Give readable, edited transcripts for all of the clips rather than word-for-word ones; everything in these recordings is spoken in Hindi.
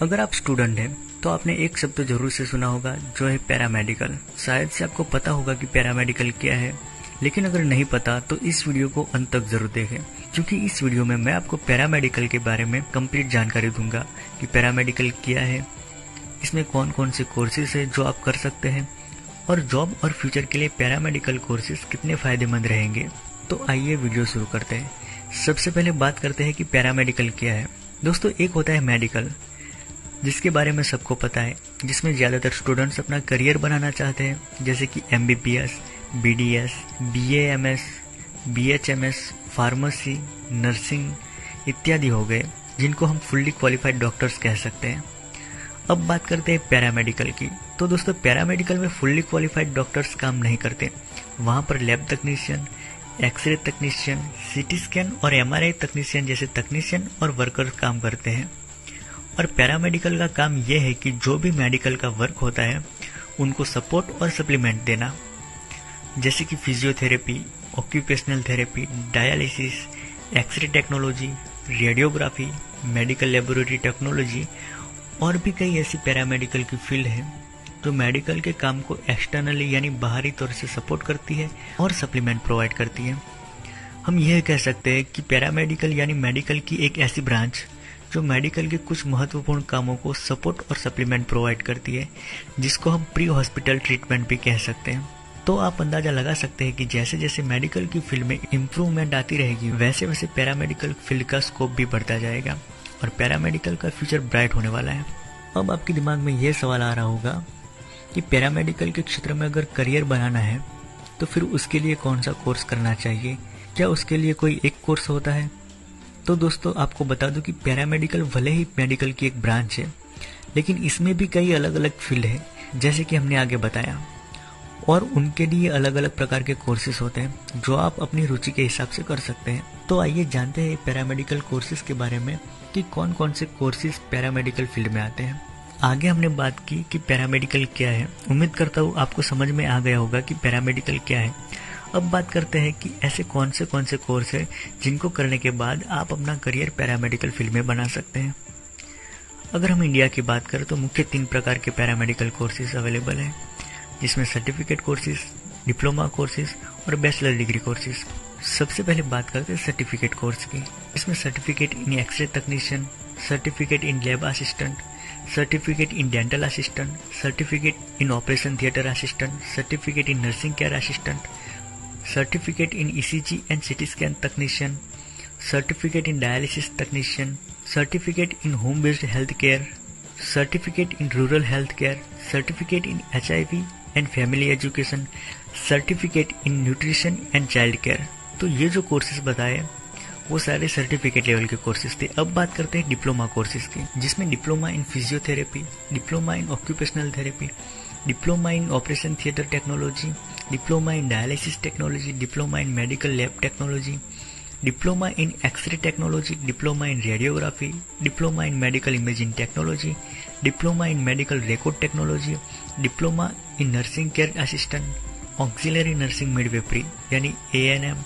अगर आप स्टूडेंट हैं तो आपने एक शब्द तो जरूर से सुना होगा जो है पैरामेडिकल। शायद से आपको पता होगा कि पैरामेडिकल क्या है, लेकिन अगर नहीं पता तो इस वीडियो को अंत तक जरूर देखें, क्योंकि इस वीडियो में मैं आपको पैरामेडिकल के बारे में कंप्लीट जानकारी दूंगा कि पैरामेडिकल क्या है, इसमें कौन कौन से कोर्सेज है जो आप कर सकते हैं और जॉब और फ्यूचर के लिए पैरामेडिकल कोर्सेज कितने फायदेमंद रहेंगे। तो आइए वीडियो शुरू करते हैं। सबसे पहले बात करते हैं कि पैरामेडिकल क्या है। दोस्तों, एक होता है मेडिकल, जिसके बारे में सबको पता है, जिसमें ज़्यादातर स्टूडेंट्स अपना करियर बनाना चाहते हैं, जैसे कि MBBS, BDS, BAMS, BHMS, pharmacy, nursing इत्यादि हो गए, जिनको हम फुल्ली क्वालिफाइड डॉक्टर्स कह सकते हैं। अब बात करते हैं पैरामेडिकल की। तो दोस्तों, पैरामेडिकल में फुल्ली क्वालिफाइड डॉक्टर्स काम नहीं करते। वहाँ पर लैब तकनीशियन, एक्सरे तकनीशियन, CT स्कैन और MRI तकनीशियन जैसे तकनीशियन और वर्कर काम करते हैं। और पैरामेडिकल का काम यह है कि जो भी मेडिकल का वर्क होता है उनको सपोर्ट और सप्लीमेंट देना, जैसे कि physiotherapy, occupational therapy, dialysis, x-ray technology, radiography, medical laboratory technology और भी कई ऐसी पैरामेडिकल की फील्ड है जो मेडिकल के काम को एक्सटर्नली यानी बाहरी तौर से सपोर्ट करती है और सप्लीमेंट प्रोवाइड करती है। हम यह कह सकते हैं कि पैरामेडिकल यानी मेडिकल की एक ऐसी ब्रांच जो मेडिकल के कुछ महत्वपूर्ण कामों को सपोर्ट और सप्लीमेंट प्रोवाइड करती है, जिसको हम प्री हॉस्पिटल ट्रीटमेंट भी कह सकते हैं। तो आप अंदाजा लगा सकते हैं कि जैसे जैसे मेडिकल की फील्ड में इम्प्रूवमेंट आती रहेगी, वैसे वैसे पैरामेडिकल फील्ड का स्कोप भी बढ़ता जाएगा और पैरामेडिकल का फ्यूचर ब्राइट होने वाला है। अब आपके दिमाग में यह सवाल आ रहा होगा कि पैरामेडिकल के क्षेत्र में अगर करियर बनाना है तो फिर उसके लिए कौन सा कोर्स करना चाहिए, क्या उसके लिए कोई एक कोर्स होता है? तो दोस्तों, आपको बता दूं कि पैरामेडिकल भले ही मेडिकल की एक ब्रांच है, लेकिन इसमें भी कई अलग अलग फील्ड है, जैसे कि हमने आगे बताया, और उनके लिए अलग अलग प्रकार के कोर्सेज होते हैं जो आप अपनी रुचि के हिसाब से कर सकते हैं। तो आइए जानते हैं पैरामेडिकल कोर्सेज के बारे में कि कौन कौन से कोर्सेज पैरामेडिकल फील्ड में आते हैं। आगे हमने बात की कि पैरामेडिकल क्या है। उम्मीद करता हूँ आपको समझ में आ गया होगा कि पैरामेडिकल क्या है। अब बात करते हैं कि ऐसे कौन से कोर्स है जिनको करने के बाद आप अपना करियर पैरामेडिकल फील्ड में बना सकते हैं। अगर हम इंडिया की बात करें तो मुख्य 3 प्रकार के पैरामेडिकल कोर्सेज अवेलेबल हैं, जिसमें सर्टिफिकेट कोर्सेज, डिप्लोमा कोर्सेज और बैचलर डिग्री कोर्सेज। सबसे पहले बात करते हैं सर्टिफिकेट कोर्स की। इसमें certificate in x-ray technician, certificate in lab assistant, certificate in dental assistant, certificate in operation theatre assistant, certificate in nursing care assistant, certificate in ECG and CT scan technician, certificate in dialysis technician, certificate in home based health care, certificate in rural health care, certificate in HIV and family education, certificate in nutrition and child care. तो ये जो कोर्सेज बताए वो सारे सर्टिफिकेट लेवल के कोर्सेज थे। अब बात करते हैं डिप्लोमा कोर्सेज की, जिसमें diploma in physiotherapy, diploma in occupational therapy, diploma in operation theatre technology, diploma in dialysis technology, diploma in medical lab technology, diploma in x-ray technology, diploma in radiography, diploma in medical imaging technology, diploma in medical record technology, diploma in nursing care assistant, auxiliary nursing midwifery यानी ANM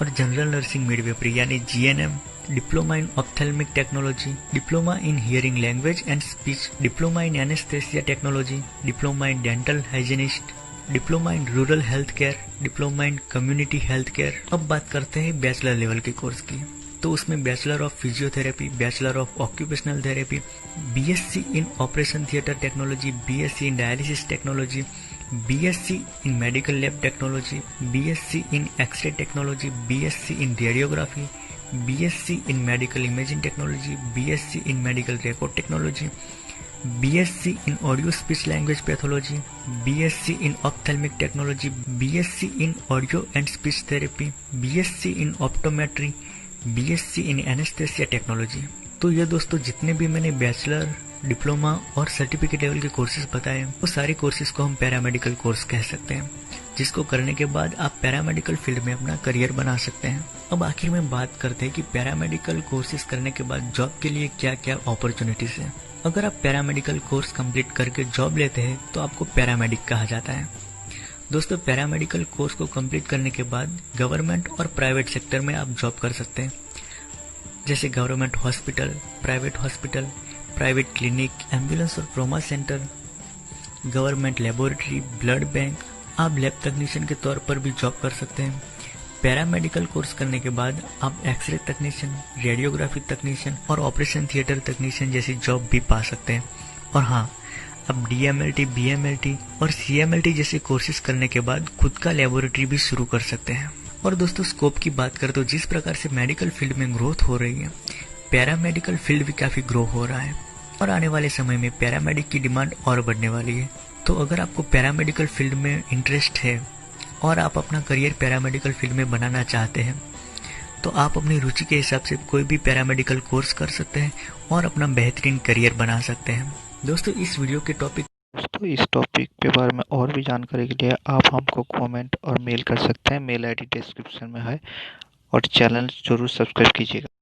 और जनरल नर्सिंग मिडवेपरी यानी GNM, diploma in ophthalmic technology, diploma in hearing language and speech, diploma in anaesthesia technology, diploma in dental hygienist, diploma in rural health care, diploma in community health care. अब बात करते हैं बैचलर लेवल के कोर्स की। तो उसमें bachelor of physiotherapy, bachelor of occupational therapy, BSc in operation theatre technology, BSc in dialysis technology, BSc in medical lab technology, BSc in x-ray technology, BSc in radiography, BSc in medical imaging technology, BSc in medical record technology, BSc in audio speech language pathology, BSc in ophthalmic technology, BSc in audio and speech therapy, BSc in optometry, BSc in anaesthesia technology. तो ये दोस्तों जितने भी मैंने बैचलर, डिप्लोमा और सर्टिफिकेट लेवल के कोर्सेज बताए, वो सारे कोर्सेज को हम पैरामेडिकल कोर्स कह सकते हैं, जिसको करने के बाद आप पैरामेडिकल फील्ड में अपना करियर बना सकते हैं। अब आखिर में बात करते हैं कि पैरामेडिकल कोर्सेज करने के बाद जॉब के लिए क्या क्या अपॉर्चुनिटीज है। अगर आप पैरामेडिकल कोर्स कंप्लीट करके जॉब लेते हैं तो आपको पैरामेडिक कहा जाता है। दोस्तों, पैरामेडिकल कोर्स को कंप्लीट करने के बाद गवर्नमेंट और प्राइवेट सेक्टर में आप जॉब कर सकते हैं, जैसे government hospital, private hospital, private clinic, ambulance और trauma centre, government laboratory, blood bank. आप लैब टेक्नीशियन के तौर पर भी जॉब कर सकते हैं। पैरामेडिकल कोर्स करने के बाद आप एक्सरे टेक्नीशियन, रेडियोग्राफी टेक्नीशियन और ऑपरेशन थिएटर टेक्नीशियन जैसी जॉब भी पा सकते हैं। और हाँ, अब DMLT, BMLT और CMLT जैसे कोर्सेज करने के बाद खुद का लेबोरेटरी भी शुरू कर सकते हैं। और दोस्तों, स्कोप की बात करें तो जिस प्रकार से मेडिकल फील्ड में ग्रोथ हो रही है, पैरामेडिकल फील्ड भी काफी ग्रो हो रहा है और आने वाले समय में पैरामेडिक की डिमांड और बढ़ने वाली है। तो अगर आपको पैरामेडिकल फील्ड में इंटरेस्ट है और आप अपना करियर पैरामेडिकल फील्ड में बनाना चाहते हैं, तो आप अपनी रुचि के हिसाब से कोई भी पैरामेडिकल कोर्स कर सकते हैं और अपना बेहतरीन करियर बना सकते हैं। दोस्तों, इस टॉपिक के बारे में और भी जानकारी के लिए आप हमको कमेंट और मेल कर सकते हैं। मेल ID डिस्क्रिप्शन में है और चैनल जरूर सब्सक्राइब कीजिएगा।